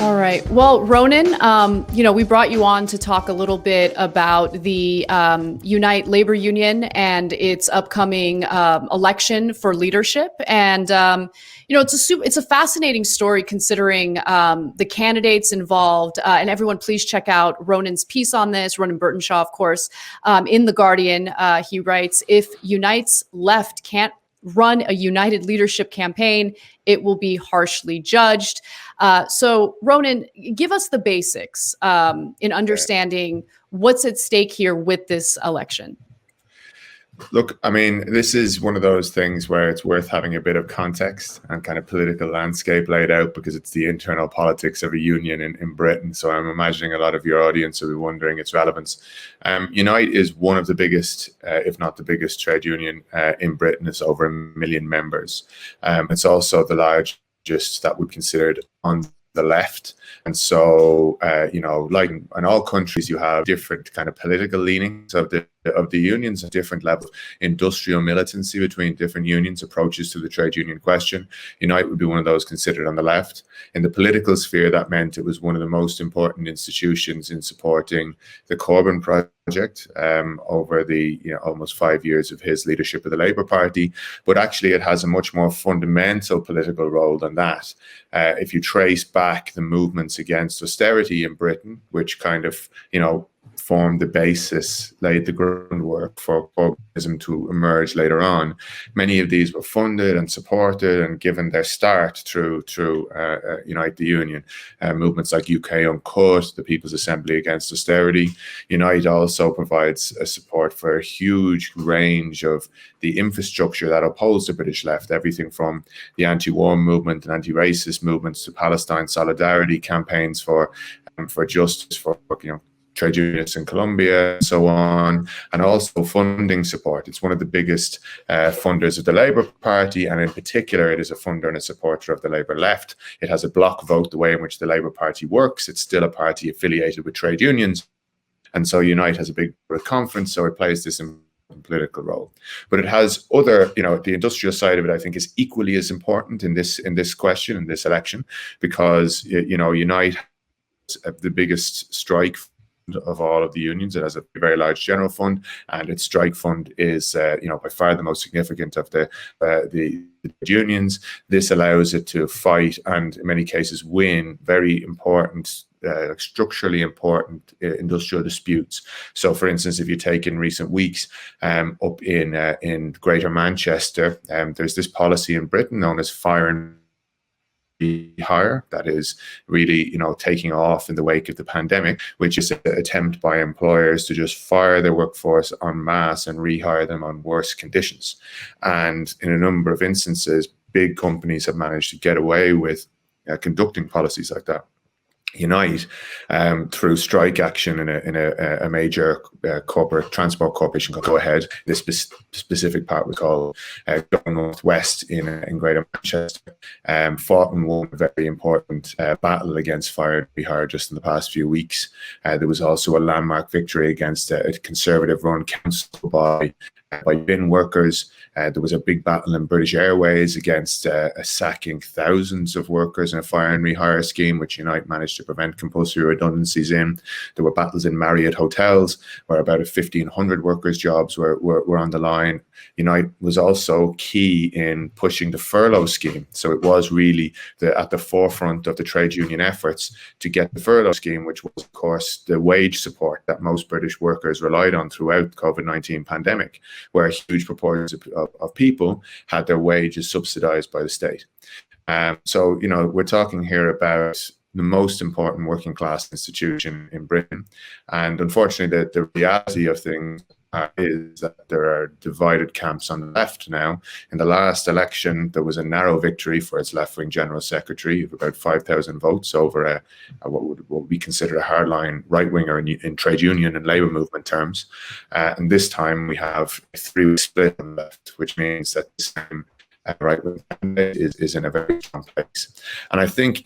All right. Well, Ronan, we brought you on to talk a little bit about the Unite labor union and its upcoming election for leadership. And, it's a fascinating story considering the candidates involved. And everyone, please check out Ronan's piece on this, Ronan Burtenshaw, of course, in The Guardian. He writes, if Unite's left can't run a united leadership campaign, it will be harshly judged. So, Ronan, give us the basics in understanding what's at stake here with this election. Look, I mean, this is one of those things where it's worth having a bit of context and kind of political landscape laid out, because it's the internal politics of a union in Britain. So I'm imagining a lot of your audience will be wondering its relevance. Unite is one of the biggest, if not the biggest, trade union in Britain. It's over 1 million members. It's also the largest that would be considered on the left. And so, like in all countries, you have different kind of political leanings of the unions, at different levels, industrial militancy between different unions, approaches to the trade union question. Unite would be one of those considered on the left. In the political sphere, that meant it was one of the most important institutions in supporting the Corbyn project over the almost 5 years of his leadership of the Labour Party. But actually, it has a much more fundamental political role than that. If you trace back the movements against austerity in Britain, which kind of, formed the basis, laid the groundwork for Corbynism to emerge later on. Many of these were funded and supported and given their start through Unite the Union. Movements like UK Uncut, the People's Assembly Against Austerity. Unite also provides a support for a huge range of the infrastructure that opposed the British left, everything from the anti-war movement and anti-racist movements to Palestine solidarity campaigns for justice for trade unionists in Colombia, and so on, and also funding support. It's one of the biggest funders of the Labour Party, and in particular, it is a funder and a supporter of the Labour left. It has a block vote, the way in which the Labour Party works. It's still a party affiliated with trade unions, and so Unite has a big conference, so it plays this political role. But it has other, the industrial side of it, I think, is equally as important in this question, in this election, because Unite has the biggest strike of all of the unions. It has a very large general fund, and its strike fund is by far the most significant of the unions. This allows it to fight and in many cases win very important structurally important industrial disputes. So, for instance, if you take in recent weeks up in Greater Manchester, there's this policy in Britain known as fire and rehire that is really taking off in the wake of the pandemic, which is an attempt by employers to just fire their workforce en masse and rehire them on worse conditions. And in a number of instances, big companies have managed to get away with conducting policies like that. Unite, through strike action in a major corporate transport corporation called Go Ahead. This specific part was called Go North West in Greater Manchester. Fought and won a very important battle against fire and rehire just in the past few weeks. There was also a landmark victory against a Conservative-run council by bin workers. There was a big battle in British Airways against sacking thousands of workers in a fire and rehire scheme, which Unite managed to prevent compulsory redundancies in. There were battles in Marriott hotels, where about 1,500 workers' jobs were on the line. Unite was also key in pushing the furlough scheme. So it was really at the forefront of the trade union efforts to get the furlough scheme, which was, of course, the wage support that most British workers relied on throughout the COVID-19 pandemic, where huge proportions of people had their wages subsidized by the state. So, we're talking here about the most important working class institution in Britain. And unfortunately, the reality of things is that there are divided camps on the left now. In the last election, there was a narrow victory for its left-wing general secretary of about 5,000 votes over what would be considered a hardline right-winger in trade union and labour movement terms. And this time we have a three-way split on the left, which means that this time right-wing candidate is in a very strong place. And I think,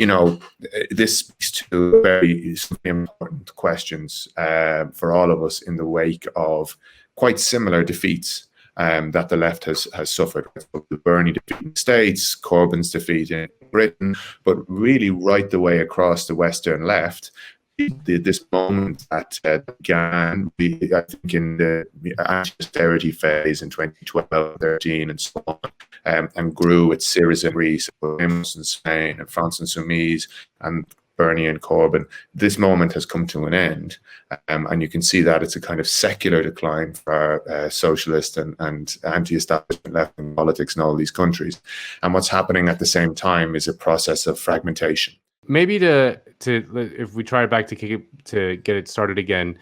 this speaks to very important questions for all of us in the wake of quite similar defeats that the left has suffered. The Bernie defeat in the States, Corbyn's defeat in Britain, but really right the way across the Western left. This moment that began, I think, in the anti-austerity phase in 2012, 13, and so on, and grew with Syriza in Greece, in Spain, and France Insoumise, and Bernie and Corbyn. This moment has come to an end, and you can see that it's a kind of secular decline for socialist and anti-establishment left-wing politics in all these countries. And what's happening at the same time is a process of fragmentation. Maybe to if we try back to get it started again,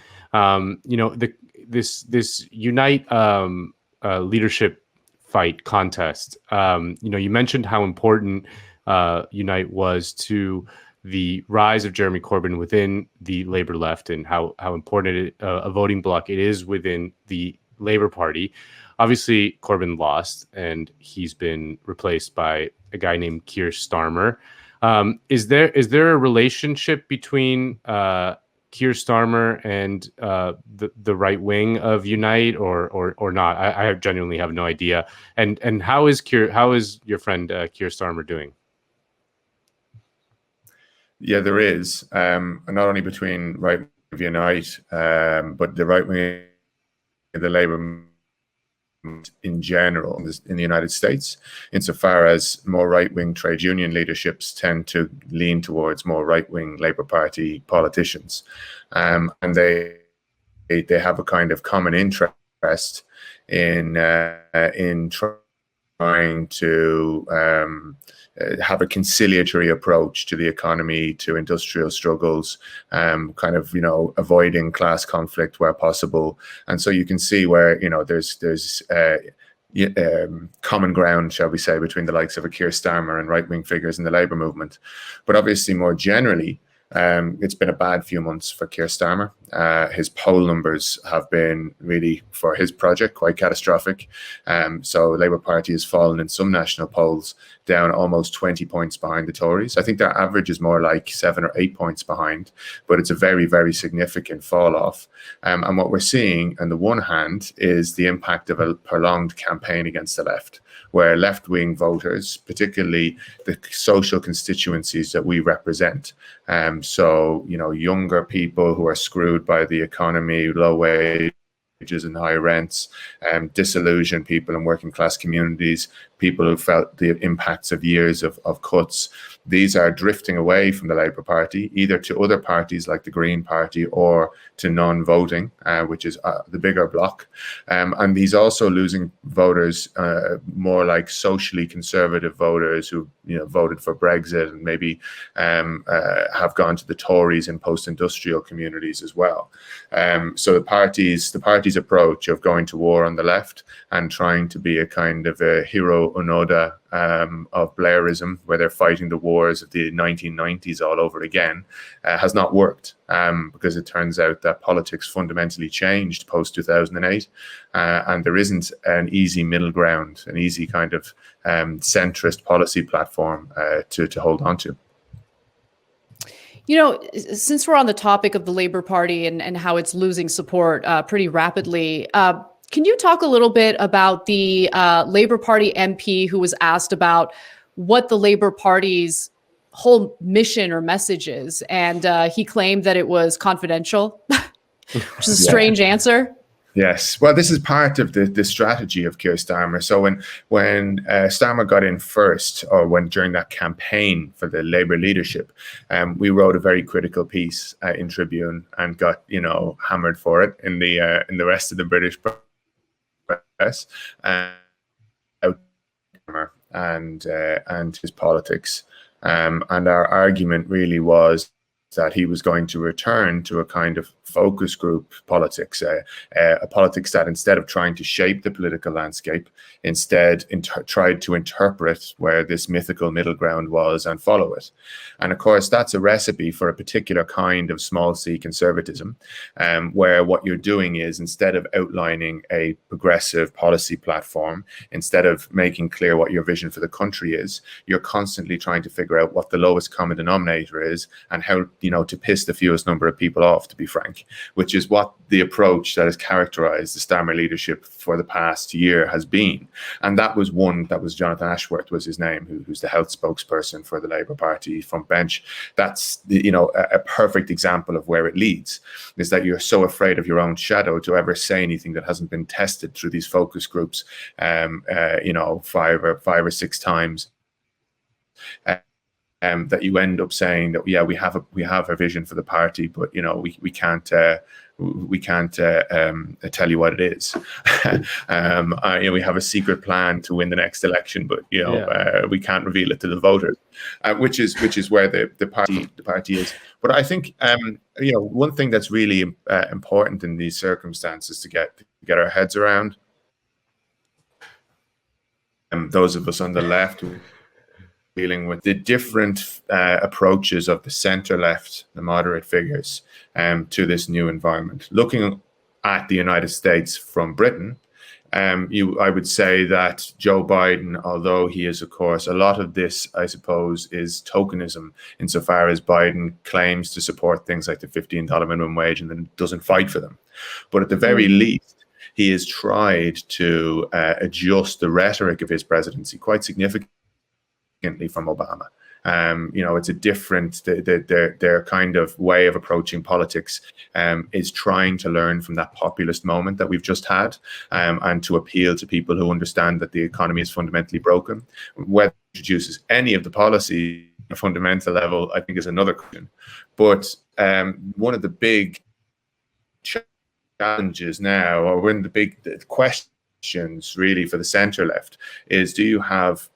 this Unite leadership fight contest. You mentioned how important Unite was to the rise of Jeremy Corbyn within the Labour left, and how important a voting bloc it is within the Labour Party. Obviously, Corbyn lost, and he's been replaced by a guy named Keir Starmer. Is there a relationship between Keir Starmer and the right wing of Unite, or not? I genuinely have no idea. And how is your friend Keir Starmer doing? Yeah, there is, not only between right wing of Unite, but the right wing of the Labour in general in the United States, insofar as more right-wing trade union leaderships tend to lean towards more right-wing Labour Party politicians, and they have a kind of common interest in trying to have a conciliatory approach to the economy, to industrial struggles, avoiding class conflict where possible. And so you can see where, there's common ground, shall we say, between the likes of a Keir Starmer and right-wing figures in the Labour movement. But obviously, more generally, it's been a bad few months for Keir Starmer. His poll numbers have been really, for his project, quite catastrophic. So the Labour Party has fallen in some national polls down almost 20 points behind the Tories. I think their average is more like 7 or 8 points behind, but it's a very, very significant fall off. And what we're seeing, on the one hand, is the impact of a prolonged campaign against the left, where left-wing voters, particularly the social constituencies that we represent, younger people who are screwed by the economy, low wages and high rents, disillusioned people in working class communities, people who felt the impacts of years of cuts. These are drifting away from the Labour Party, either to other parties like the Green Party or to non-voting, which is the bigger bloc. And he's also losing voters, more like socially conservative voters who voted for Brexit and maybe have gone to the Tories in post-industrial communities as well. So the party's approach of going to war on the left and trying to be a kind of a hero onoda of Blairism, where they're fighting the wars of the 1990s all over again, has not worked, because it turns out that politics fundamentally changed post-2008, and there isn't an easy middle ground, an easy kind of centrist policy platform to hold on to. Since we're on the topic of the Labour Party and how it's losing support pretty rapidly, can you talk a little bit about the Labour Party MP who was asked about what the Labour Party's whole mission or message is? And he claimed that it was confidential, which is a strange answer. Yes. Well, this is part of the strategy of Keir Starmer. So when Starmer got in first, or during that campaign for the Labour leadership, we wrote a very critical piece in Tribune and got hammered for it in the rest of the British press, and his politics, and our argument really was that he was going to return to a kind of focus group politics, a politics that, instead of trying to shape the political landscape, instead tried to interpret where this mythical middle ground was and follow it. And of course, that's a recipe for a particular kind of small c conservatism, where what you're doing is, instead of outlining a progressive policy platform, instead of making clear what your vision for the country is, you're constantly trying to figure out what the lowest common denominator is and how to piss the fewest number of people off, to be frank, which is what the approach that has characterized the Starmer leadership for the past year has been. And that was Jonathan Ashworth was his name, who's the health spokesperson for the Labour Party front bench. That's a perfect example of where it leads, is that you're so afraid of your own shadow to ever say anything that hasn't been tested through these focus groups, 5 or 6 times. That you end up saying that we have a vision for the party, but we can't tell you what it is. We have a secret plan to win the next election, but we can't reveal it to the voters, which is where the party is. But I think one thing that's really important in these circumstances to get our heads around, those of us on the left dealing with the different approaches of the centre left, the moderate figures, to this new environment. Looking at the United States from Britain, I would say that Joe Biden, although he is, of course, a lot of this, I suppose, is tokenism, insofar as Biden claims to support things like the $15 minimum wage and then doesn't fight for them. But at the very least, he has tried to adjust the rhetoric of his presidency quite significantly from Obama. It's a different, their kind of way of approaching politics is trying to learn from that populist moment that we've just had, and to appeal to people who understand that the economy is fundamentally broken. Whether it introduces any of the policy at a fundamental level, I think, is another question. But one of the big challenges now, or one of the big questions really for the centre left, is do you have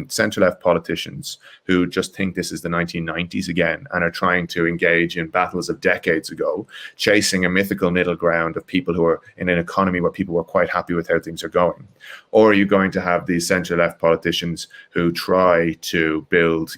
centre left politicians who just think this is the 1990s again and are trying to engage in battles of decades ago, chasing a mythical middle ground of people who are in an economy where people were quite happy with how things are going? Or are you going to have these centre left politicians who try to build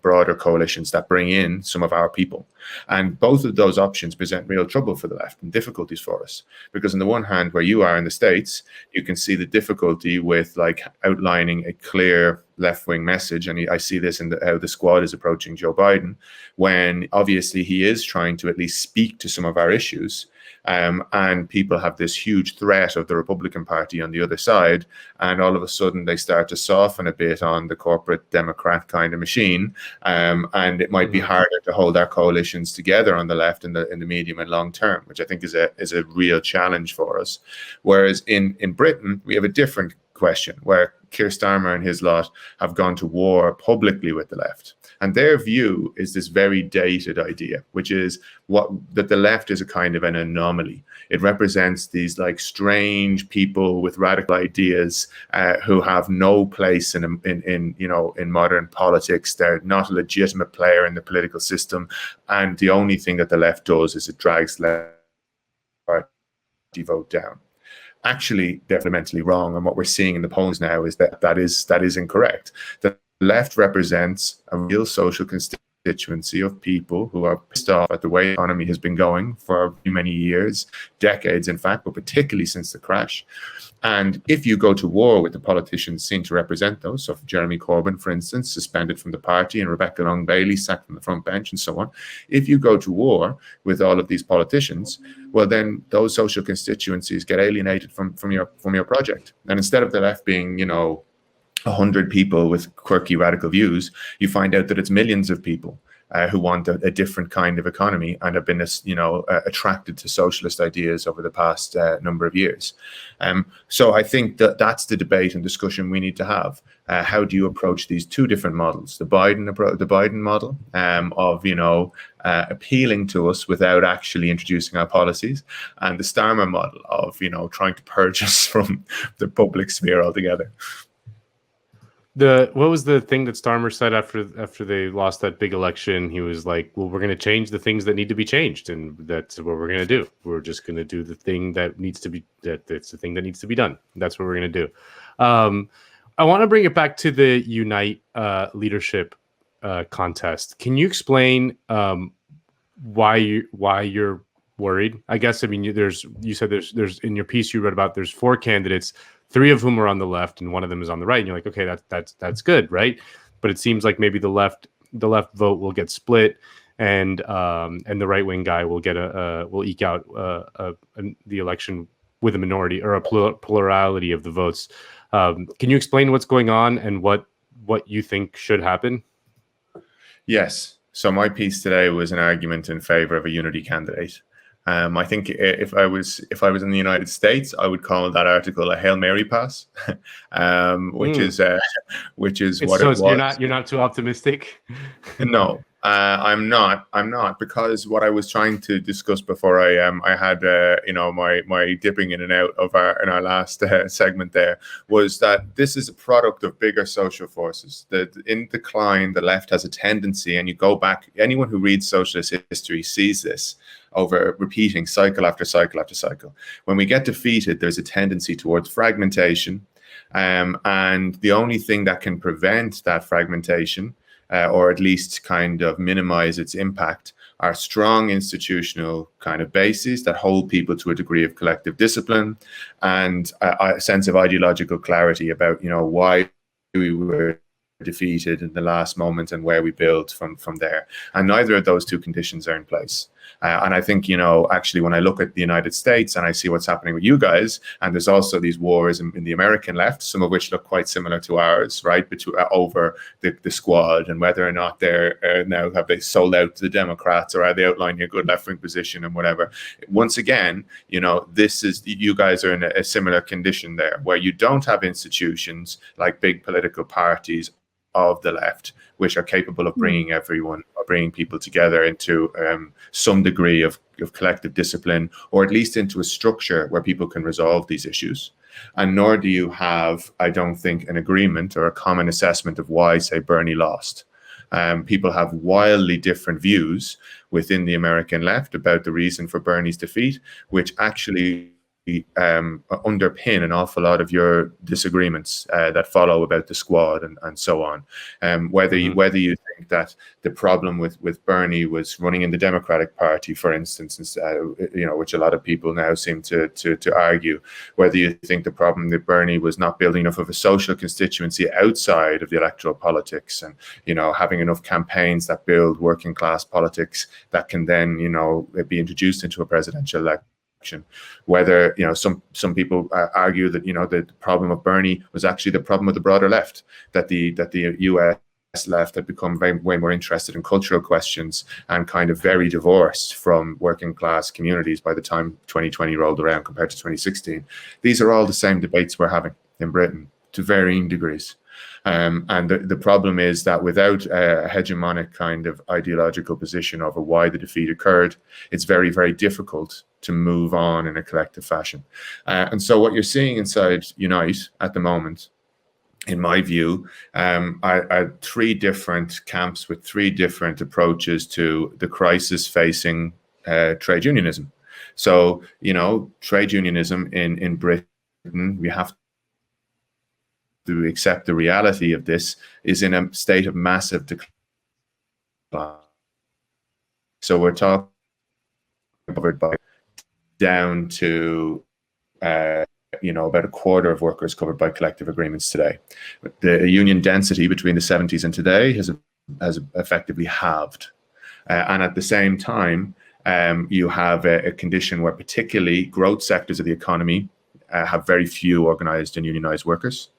broader coalitions that bring in some of our people? And both of those options present real trouble for the left and difficulties for us, because on the one hand, where you are in the States, you can see the difficulty with outlining a clear left-wing message, and I see this in how the squad is approaching Joe Biden, when obviously he is trying to at least speak to some of our issues, and people have this huge threat of the Republican Party on the other side, and all of a sudden they start to soften a bit on the corporate Democrat kind of machine, and it might be harder to hold our coalitions together on the left in the medium and long term, which I think is a real challenge for us. Whereas in Britain, we have a different question, where Keir Starmer and his lot have gone to war publicly with the left. And their view is this very dated idea, which is that the left is a kind of an anomaly. It represents these strange people with radical ideas who have no place in modern politics. They're not a legitimate player in the political system, and the only thing that the left does is it drags the left party vote down. Actually, they're fundamentally wrong, and what we're seeing in the polls now is that is incorrect. The left represents a real social constituency of people who are pissed off at the way the economy has been going for many years, decades in fact, but particularly since the crash. And if you go to war with the politicians seen to represent those, so Jeremy Corbyn, for instance, suspended from the party, and Rebecca Long-Bailey sacked from the front bench, and so on, if you go to war with all of these politicians, well, then those social constituencies get alienated from your project. And instead of the left being 100 people with quirky radical views, you find out that it's millions of people who want a different kind of economy and have been attracted to socialist ideas over the past number of years. So I think that's the debate and discussion we need to have. How do you approach these two different models? The Biden model of appealing to us without actually introducing our policies, and the Starmer model of trying to purge us from the public sphere altogether. What was the thing that Starmer said after they lost that big election? He was like, "Well, we're going to change the things that need to be changed, and that's what we're going to do. We're just going to do the thing that needs to be that's the thing that needs to be done. That's what we're going to do." I want to bring it back to the Unite leadership contest. Can you explain why you're worried? I guess you said there's in your piece you read about there's 4 candidates. 3 of whom are on the left and 1 of them is on the right. And you're like, okay, that's good, right? But it seems like maybe the left vote will get split. and the right wing guy will get will eke out the election with a minority or a plurality of the votes. Can you explain what's going on and what you think should happen? Yes. So my piece today was an argument in favor of a unity candidate. I think if I was in the United States, I would call that article a Hail Mary pass, which is what it was. You're not too optimistic. No, I'm not, because what I was trying to discuss before I had my dipping in and out of our last segment there was that this is a product of bigger social forces. That in decline, the left has a tendency, and you go back, anyone who reads socialist history sees this over repeating cycle after cycle after cycle. When we get defeated, there's a tendency towards fragmentation, and the only thing that can prevent that fragmentation, or at least kind of minimize its impact, are strong institutional kind of bases that hold people to a degree of collective discipline and a sense of ideological clarity about, why we were defeated in the last moment and where we build from there. And neither of those two conditions are in place. And I think, actually, when I look at the United States and I see what's happening with you guys, and there's also these wars in the American left, some of which look quite similar to ours, right, over the squad and whether or not they're now, have they sold out to the Democrats, or are they outlining a good left-wing position and whatever. Once again, you guys are in a similar condition there, where you don't have institutions like big political parties of the left, which are capable of bringing everyone, or bringing people together into some degree of collective discipline, or at least into a structure where people can resolve these issues. And nor do you have, I don't think, an agreement or a common assessment of why, say, Bernie lost. People have wildly different views within the American left about the reason for Bernie's defeat, which actually underpin an awful lot of your disagreements that follow about the squad and so on. Whether you think that the problem with Bernie was running in the Democratic Party, for instance, which a lot of people now seem to argue, whether you think the problem that Bernie was not building enough of a social constituency outside of the electoral politics, and having enough campaigns that build working class politics that can then be introduced into a presidential election. Whether some people argue that the problem of Bernie was actually the problem of the broader left, that the US left had become way more interested in cultural questions and kind of very divorced from working class communities by the time 2020 rolled around compared to 2016. These are all the same debates we're having in Britain to varying degrees. And the problem is that without a hegemonic kind of ideological position over why the defeat occurred, it's very, very difficult to move on in a collective fashion. And so what you're seeing inside Unite at the moment, in my view, are three different camps with three different approaches to the crisis facing trade unionism. So, trade unionism in Britain, we have to accept the reality of this, is in a state of massive decline. So we're talking covered by down to about a quarter of workers covered by collective agreements today. The union density between the 70s and today has effectively halved, and at the same time, you have a condition where particularly growth sectors of the economy have very few organized and unionized workers.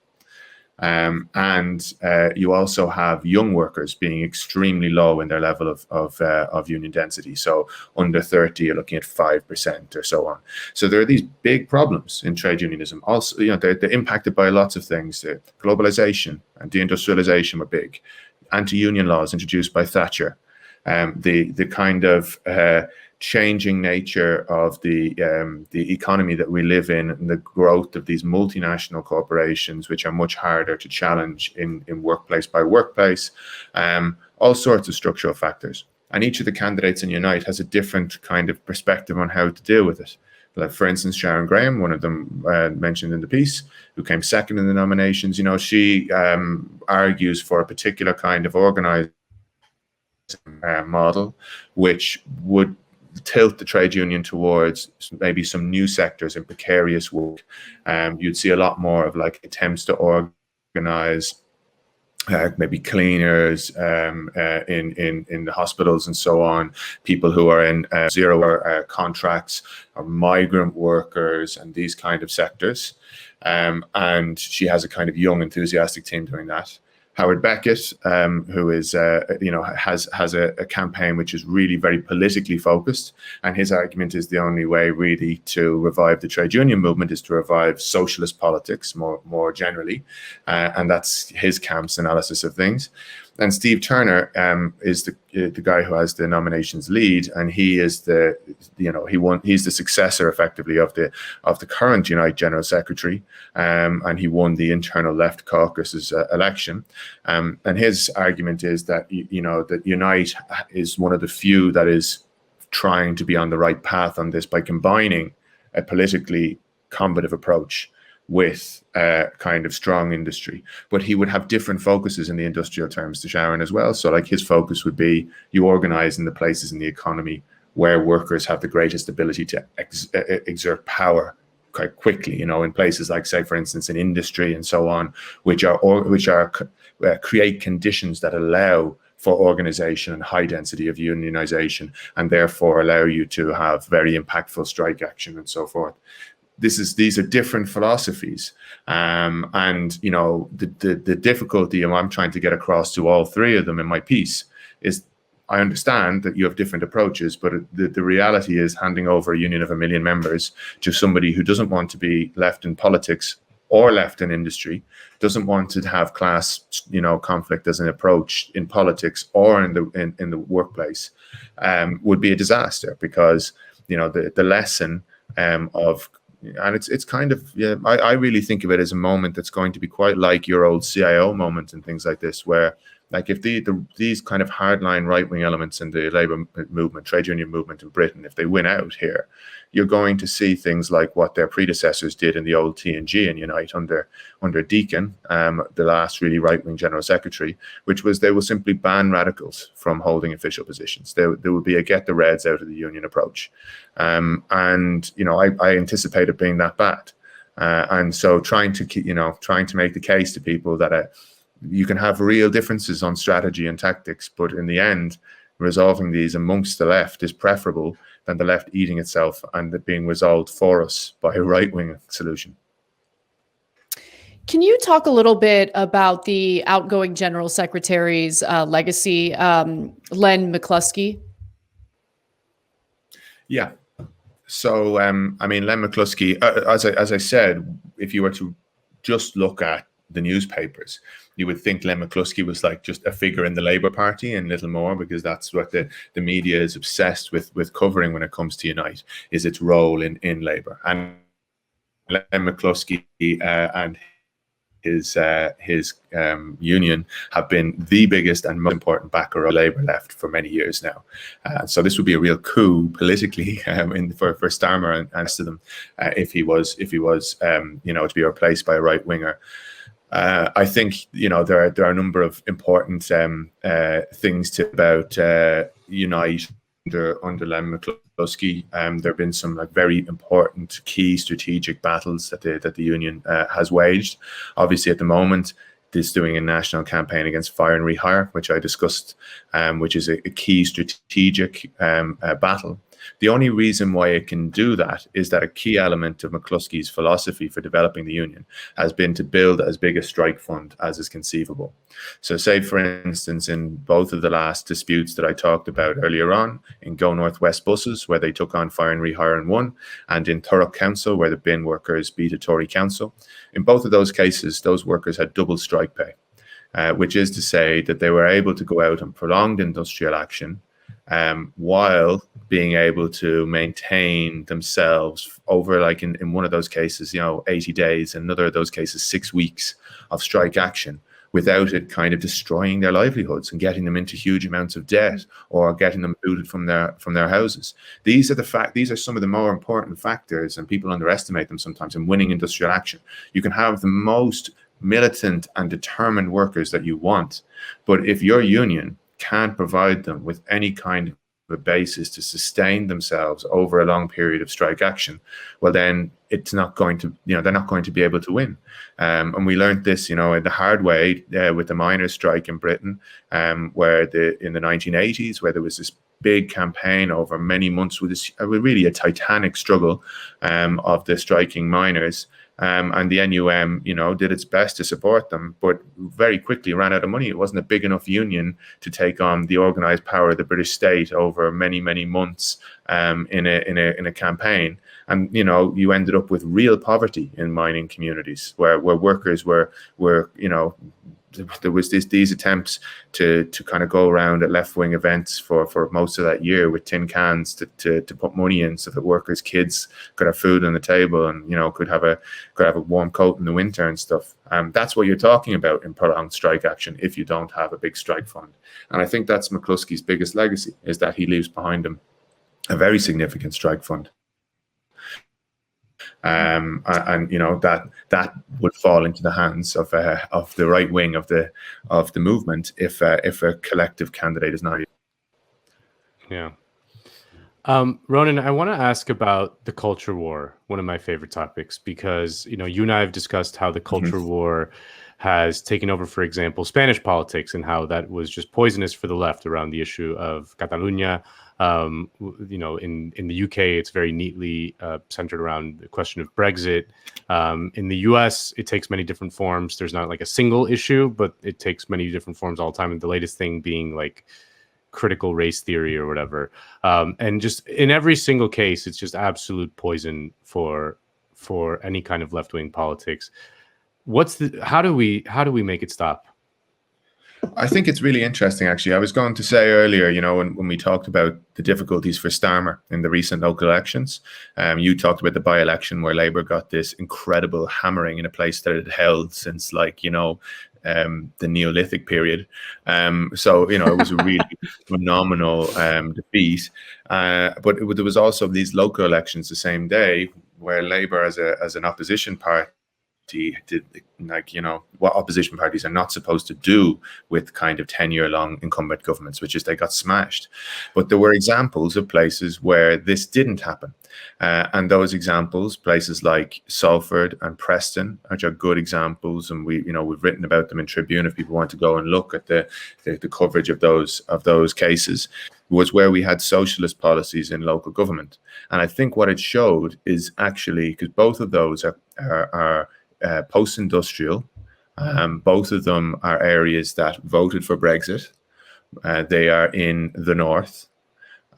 And you also have young workers being extremely low in their level of union density. So under 30, you're looking at 5% or so on. So there are these big problems in trade unionism. Also, they're impacted by lots of things. Globalization and deindustrialization were big. Anti-union laws introduced by Thatcher. The kind of changing nature of the economy that we live in, and the growth of these multinational corporations, which are much harder to challenge in workplace by workplace, all sorts of structural factors. And each of the candidates in Unite has a different kind of perspective on how to deal with it. Like, for instance, Sharon Graham, one of them mentioned in the piece, who came second in the nominations, she argues for a particular kind of organized model, which would tilt the trade union towards maybe some new sectors in precarious work. You'd see a lot more of attempts to organize maybe cleaners in the hospitals and so on, people who are in zero-hour contracts, or migrant workers, and these kind of sectors. And she has a kind of young, enthusiastic team doing that. Howard Beckett, who is, has a campaign which is really very politically focused, and his argument is the only way really to revive the trade union movement is to revive socialist politics more generally, and that's his camp's analysis of things. And Steve Turner is the guy who has the nominations lead, and he is he's the successor effectively of the current Unite General Secretary, and he won the internal Left Caucus's election. And his argument is that that Unite is one of the few that is trying to be on the right path on this by combining a politically combative approach with kind of strong industry. But he would have different focuses in the industrial terms to Sharon as well. So like his focus would be you organize in the places in the economy where workers have the greatest ability to exert power quite quickly, in places like, say, for instance, in industry and so on, which create conditions that allow for organization and high density of unionization, and therefore allow you to have very impactful strike action and so forth. These are different philosophies, and the difficulty I'm trying to get across to all three of them in my piece is I understand that you have different approaches, but the reality is handing over a union of 1 million members to somebody who doesn't want to be left in politics or left in industry, doesn't want to have class conflict as an approach in politics or in the workplace, would be a disaster, because the lesson of, and it's kind of, I really think of it as a moment that's going to be quite like your old CIO moment and things like this, where like if these kind of hardline right-wing elements in the labour movement, trade union movement in Britain, if they win out here, you're going to see things like what their predecessors did in the old TNG and Unite under Deakin, the last really right-wing general secretary, which was they will simply ban radicals from holding official positions. There would be a get the Reds out of the union approach. And I anticipate it being that bad. And so trying to make the case to people that you can have real differences on strategy and tactics, but in the end, resolving these amongst the left is preferable than the left eating itself and it being resolved for us by a right-wing solution. Can you talk a little bit about the outgoing General Secretary's legacy, Len McCluskey? Yeah. So, Len McCluskey, as I said, if you were to just look at the newspapers, you would think Len McCluskey was like just a figure in the Labour Party and little more, because that's what the media is obsessed with covering when it comes to Unite, is its role in Labour. And Len McCluskey and his union have been the biggest and most important backer of Labour left for many years now. So this would be a real coup politically for Starmer and the rest of them if he was to be replaced by a right winger. I think there are a number of important things about Unite under Len McCluskey. There have been some very important key strategic battles that the union has waged. Obviously, at the moment, is doing a national campaign against fire and rehire, which I discussed, which is a key strategic battle. The only reason why it can do that is that a key element of McCluskey's philosophy for developing the union has been to build as big a strike fund as is conceivable. So say, for instance, in both of the last disputes that I talked about earlier on, in Go North West buses, where they took on fire and rehire and won, and in Thurrock Council, where the bin workers beat a Tory council, in both of those cases, those workers had double strike pay, which is to say that they were able to go out on prolonged industrial action while being able to maintain themselves over, like in one of those cases, 80 days, in another of those cases, 6 weeks of strike action, without it kind of destroying their livelihoods and getting them into huge amounts of debt or getting them booted from their houses. These are some of the more important factors, and people underestimate them sometimes, in winning industrial action. You can have the most militant and determined workers that you want, but if your union can't provide them with any kind a basis to sustain themselves over a long period of strike action, well, then it's not going to, they're not going to be able to win. And we learned this, in the hard way with the miners' strike in Britain, where in the 1980s, where there was this big campaign over many months with this really a titanic struggle of the striking miners. And the NUM, did its best to support them, but very quickly ran out of money. It wasn't a big enough union to take on the organised power of the British state over many, many months in a campaign. And you ended up with real poverty in mining communities, where workers were there was these attempts to kind of go around at left-wing events for most of that year with tin cans to put money in so that workers' kids could have food on the table and could have a warm coat in the winter and stuff. That's what you're talking about in prolonged strike action if you don't have a big strike fund. And I think that's McCluskey's biggest legacy, is that he leaves behind him a very significant strike fund. And that would fall into the hands of the right wing of the movement if a collective candidate is not. Yeah. Ronan, I want to ask about the culture war, one of my favorite topics, because you and I have discussed how the culture war has taken over, for example, Spanish politics, and how that was just poisonous for the left around the issue of Catalonia. In the UK, it's very neatly centered around the question of Brexit. In the US, it takes many different forms. There's not like a single issue, but it takes many different forms all the time. And the latest thing being like critical race theory or whatever. And just in every single case, it's just absolute poison for any kind of left-wing politics. How do we make it stop? I think it's really interesting, actually. I was going to say earlier, when we talked about the difficulties for Starmer in the recent local elections, you talked about the by-election where Labour got this incredible hammering in a place that it had held since the Neolithic period. So it was a really phenomenal defeat. But there was also these local elections the same day where Labour as an opposition party did what opposition parties are not supposed to do with kind of 10-year-long incumbent governments, which is they got smashed. But there were examples of places where this didn't happen. And those examples, places like Salford and Preston, which are good examples, and we've written about them in Tribune if people want to go and look at the coverage of those cases, was where we had socialist policies in local government. And I think what it showed is actually, because both of those are post-industrial, both of them are areas that voted for Brexit. They are in the north,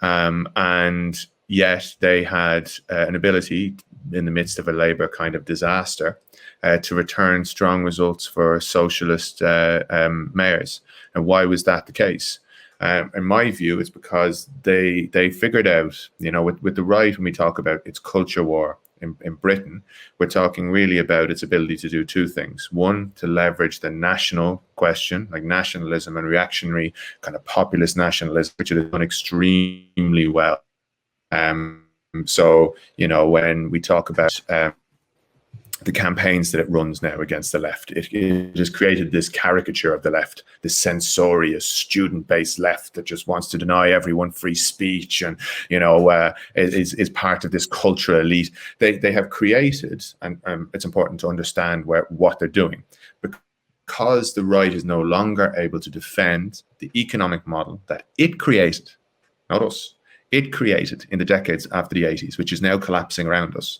and yet they had an ability in the midst of a Labour kind of disaster to return strong results for socialist mayors. And why was that the case? In my view, it's because they figured out, with the right, when we talk about its culture war in Britain, we're talking really about its ability to do two things. One, to leverage the national question, like nationalism and reactionary kind of populist nationalism, which it has done extremely well. So, when we talk about the campaigns that it runs now against the left, it has created this caricature of the left, this censorious, student-based left that just wants to deny everyone free speech and, is part of this cultural elite. They have created, and it's important to understand what they're doing, because the right is no longer able to defend the economic model that it created, not us, it created in the decades after the 80s, which is now collapsing around us.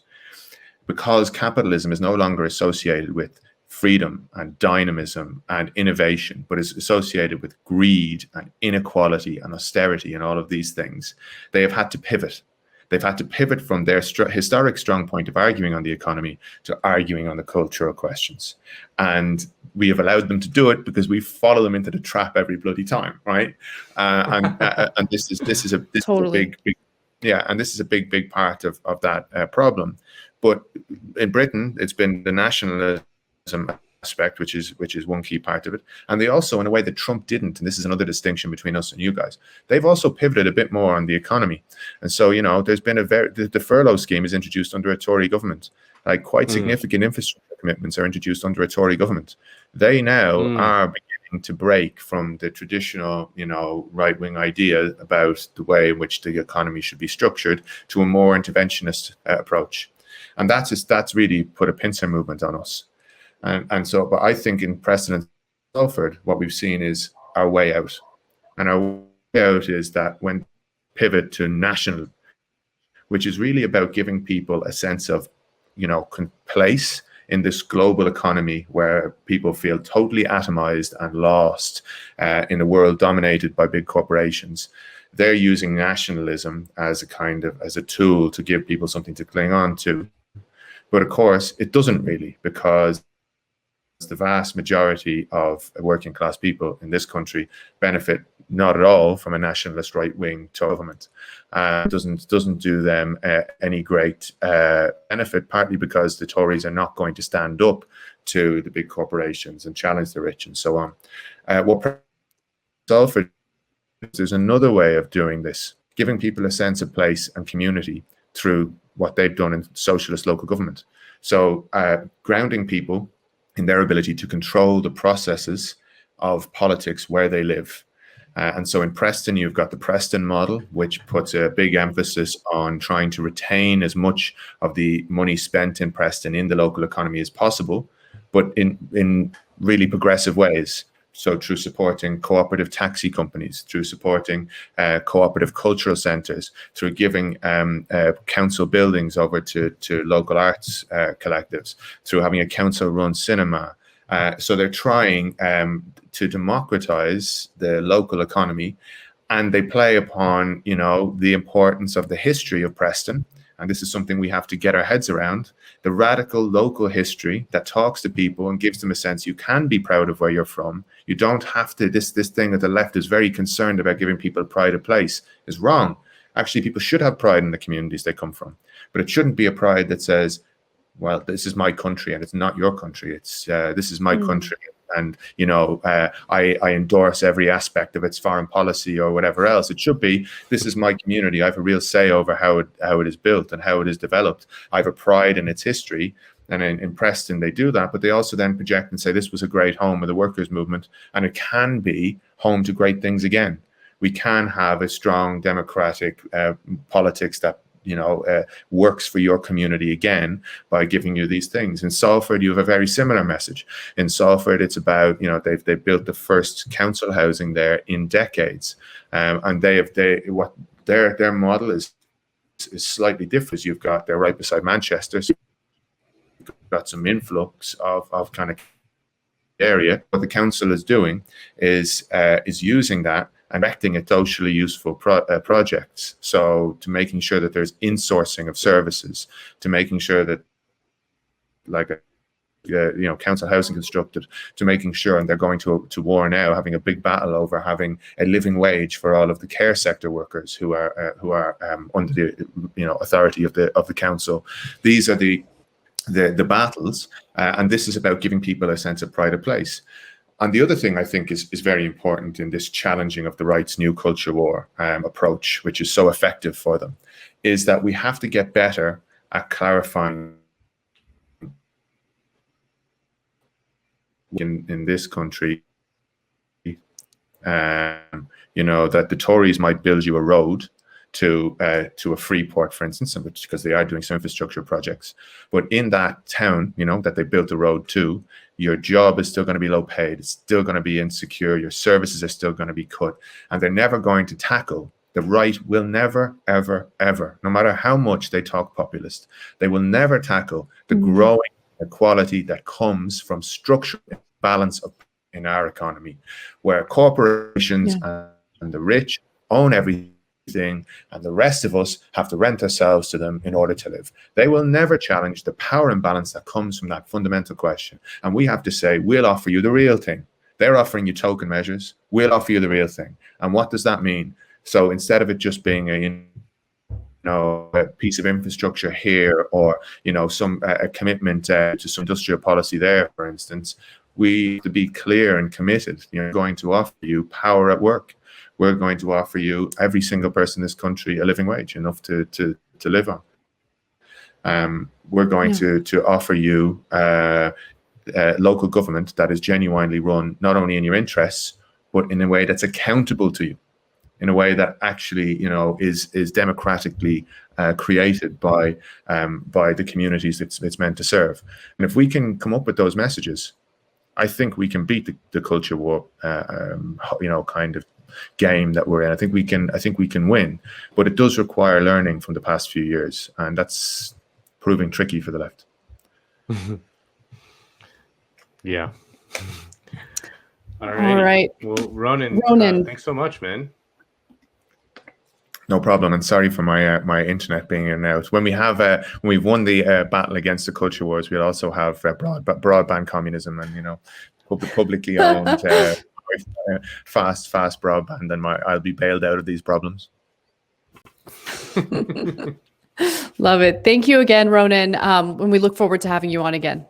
Because capitalism is no longer associated with freedom and dynamism and innovation, but is associated with greed and inequality and austerity and all of these things, they have had to pivot. They've had to pivot from their historic strong point of arguing on the economy to arguing on the cultural questions. And we have allowed them to do it because we follow them into the trap every bloody time, right? And this is a big and this is a big part of that problem. But in Britain, it's been the nationalism aspect, which is one key part of it. And they also, in a way that Trump didn't, and this is another distinction between us and you guys, they've also pivoted a bit more on the economy. And so, there's been the furlough scheme is introduced under a Tory government. Like quite significant infrastructure commitments are introduced under a Tory government. They now are beginning to break from the traditional, right-wing idea about the way in which the economy should be structured to a more interventionist approach. And that's really put a pincer movement on us. And so, but I think in Preston and Salford, what we've seen is our way out. And our way out is that when pivot to national, which is really about giving people a sense of, place in this global economy where people feel totally atomized and lost in a world dominated by big corporations. They're using nationalism as a tool to give people something to cling on to. But of course, it doesn't really, because the vast majority of working class people in this country benefit not at all from a nationalist right-wing government. Doesn't do them any great benefit, partly because the Tories are not going to stand up to the big corporations and challenge the rich and so on. There's another way of doing this, giving people a sense of place and community through what they've done in socialist local government. So grounding people in their ability to control the processes of politics where they live. And so in Preston, you've got the Preston model, which puts a big emphasis on trying to retain as much of the money spent in Preston in the local economy as possible, but in really progressive ways. So through supporting cooperative taxi companies, through supporting cooperative cultural centres, through giving council buildings over to local arts collectives, through having a council-run cinema. So they're trying to democratise the local economy, and they play upon, the importance of the history of Preston. And this is something we have to get our heads around, the radical local history that talks to people and gives them a sense you can be proud of where you're from. You don't have to, this thing that the left is very concerned about giving people pride of place is wrong. Actually, people should have pride in the communities they come from. But it shouldn't be a pride that says, well, this is my country and it's not your country. It's this is my country. And, I endorse every aspect of its foreign policy or whatever else. It should be, this is my community. I have a real say over how it is built and how it is developed. I have a pride in its history. And in Preston, they do that. But they also then project and say this was a great home of the workers' movement. And it can be home to great things again. We can have a strong democratic politics that works for your community again by giving you these things. In Salford, you have a very similar message. In Salford, it's about, they've built the first council housing there in decades, and their model is slightly different. You've got, they're right beside Manchester, so you've got some influx of kind of area. What the council is doing is using that and directing at socially useful projects. So to making sure that there's insourcing of services, to making sure that council housing constructed, to making sure, and they're going to war now, having a big battle over having a living wage for all of the care sector workers who are under the authority of the council. These are the battles, and this is about giving people a sense of pride of place. And the other thing I think is very important in this challenging of the right's new culture war approach, which is so effective for them, is that we have to get better at clarifying in this country, that the Tories might build you a road to a free port, for instance, because they are doing some infrastructure projects. But in that town, that they built a road to, your job is still going to be low paid. It's still going to be insecure. Your services are still going to be cut. And they're never going to tackle, the right will never, ever, ever, no matter how much they talk populist, they will never tackle the growing inequality that comes from structural balance in our economy, where corporations and the rich own everything, and the rest of us have to rent ourselves to them in order to live. They will never challenge the power imbalance that comes from that fundamental question. And we have to say, we'll offer you the real thing. They're offering you token measures. We'll offer you the real thing. And what does that mean? So instead of it just being a piece of infrastructure here, or some a commitment to some industrial policy there, for instance, we have to be clear and committed. We're going to offer you power at work. We're going to offer you, every single person in this country, a living wage, enough to live on. We're going to offer you local government that is genuinely run not only in your interests, but in a way that's accountable to you, in a way that actually, is democratically created by the communities it's meant to serve. And if we can come up with those messages, I think we can beat the culture war, kind of game that we're in. I think we can win, but it does require learning from the past few years, and that's proving tricky for the left. Yeah. All right. Well, Ronan, thanks so much, man. No problem, and sorry for my internet being in and out. When we've won the battle against the culture wars, we'll also have broadband communism, and publicly owned fast broadband, and I'll be bailed out of these problems. Love it. Thank you again, Ronan. And we look forward to having you on again.